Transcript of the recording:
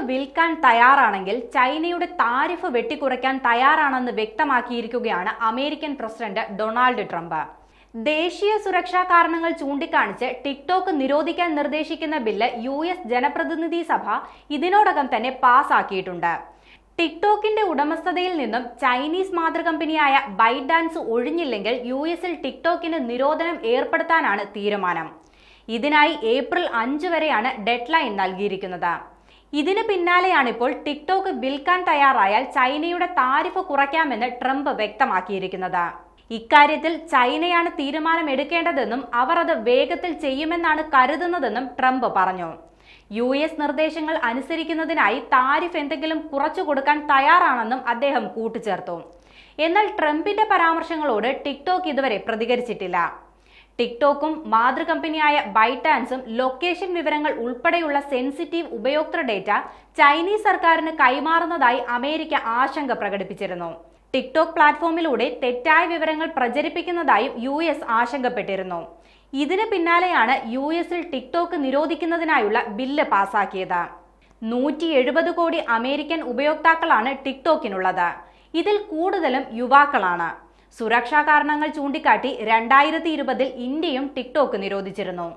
വിൽക്കാൻ തയ്യാറാണെങ്കിൽ ചൈനയുടെ താരിഫ് വെട്ടിക്കുറയ്ക്കാൻ തയ്യാറാണെന്ന് വ്യക്തമാക്കിയിരിക്കുകയാണ് അമേരിക്കൻ പ്രസിഡന്റ് ഡൊണാൾഡ് ട്രംപ്. ദേശീയ സുരക്ഷാ കാരണങ്ങൾ ചൂണ്ടിക്കാണിച്ച് ടിക്ടോക്ക് നിരോധിക്കാൻ നിർദ്ദേശിക്കുന്ന ബില്ല് US ജനപ്രതിനിധി സഭ ഇതിനോടകം തന്നെ പാസാക്കിയിട്ടുണ്ട്. ടിക്ടോക്കിന്റെ ഉടമസ്ഥതയിൽ നിന്നും ചൈനീസ് മാതൃകമ്പനിയായ ബൈഡാൻസ് ഒഴിഞ്ഞില്ലെങ്കിൽ US-ൽ ടിക്ടോക്കിന് നിരോധനം ഏർപ്പെടുത്താനാണ് തീരുമാനം. ഇതിനായി ഏപ്രിൽ 5 വരെയാണ് ഡെഡ്ലൈൻ നൽകിയിരിക്കുന്നത്. ഇതിന് പിന്നാലെയാണിപ്പോൾ ടിക്ടോക്ക് വിൽക്കാൻ തയ്യാറായാൽ ചൈനയുടെ താരിഫ് കുറയ്ക്കാമെന്ന് ട്രംപ് വ്യക്തമാക്കിയിരിക്കുന്നത്. ഇക്കാര്യത്തിൽ ചൈനയാണ് തീരുമാനം എടുക്കേണ്ടതെന്നും അവർ അത് വേഗത്തിൽ ചെയ്യുമെന്നാണ് കരുതുന്നതെന്നും ട്രംപ് പറഞ്ഞു. US നിർദ്ദേശങ്ങൾ അനുസരിക്കുന്നതിനായി താരിഫ് എന്തെങ്കിലും കുറച്ചു കൊടുക്കാൻ തയ്യാറാണെന്നും അദ്ദേഹം കൂട്ടിച്ചേർത്തു. എന്നാൽ ട്രംപിന്റെ പരാമർശങ്ങളോട് ടിക്ടോക്ക് ഇതുവരെ പ്രതികരിച്ചിട്ടില്ല. ടിക്ടോക്കും മാതൃകമ്പനിയായ ബൈഡാൻസും ലൊക്കേഷൻ വിവരങ്ങൾ ഉൾപ്പെടെയുള്ള സെൻസിറ്റീവ് ഉപയോക്തൃ ഡേറ്റ ചൈനീസ് സർക്കാരിന് കൈമാറുന്നതായി അമേരിക്ക ആശങ്ക പ്രകടിപ്പിച്ചിരുന്നു. ടിക്ടോക്ക് പ്ലാറ്റ്ഫോമിലൂടെ തെറ്റായ വിവരങ്ങൾ പ്രചരിപ്പിക്കുന്നതായും US ആശങ്കപ്പെട്ടിരുന്നു. ഇതിന് പിന്നാലെയാണ് US-ൽ ടിക്ടോക്ക് നിരോധിക്കുന്നതിനായുള്ള ബില്ല് പാസാക്കിയത്. 170 കോടി അമേരിക്കൻ ഉപയോക്താക്കളാണ് ടിക്ടോക്കിനുള്ളത്. ഇതിൽ കൂടുതലും യുവാക്കളാണ്. സുരക്ഷാ കാരണങ്ങൾ ചൂണ്ടിക്കാട്ടി 2020-ൽ ഇന്ത്യയും ടിക്ടോക്ക് നിരോധിച്ചിരുന്നു.